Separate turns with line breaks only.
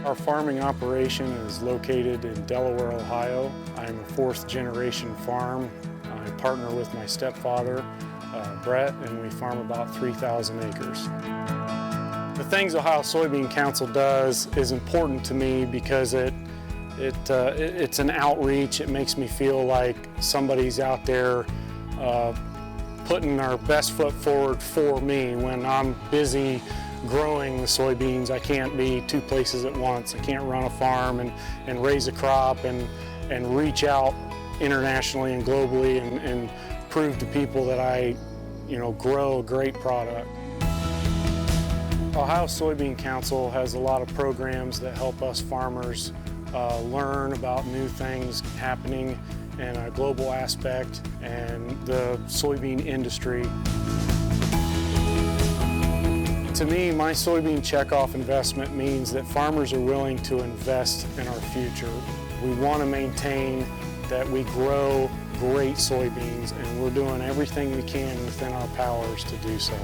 Our farming operation is located in Delaware, Ohio. I'm a fourth-generation farm. I partner with my stepfather, Brett, and we farm about 3,000 acres. The things Ohio Soybean Council does is important to me because it's an outreach. It makes me feel like somebody's out there putting our best foot forward for me. When I'm busy growing the soybeans, I can't be two places at once. I can't run a farm and raise a crop and reach out internationally and globally and prove to people that I grow a great product. Ohio Soybean Council has a lot of programs that help us farmers learn about new things happening in a global aspect and the soybean industry. To me, my soybean checkoff investment means that farmers are willing to invest in our future. We want to maintain that we grow great soybeans, and we're doing everything we can within our powers to do so.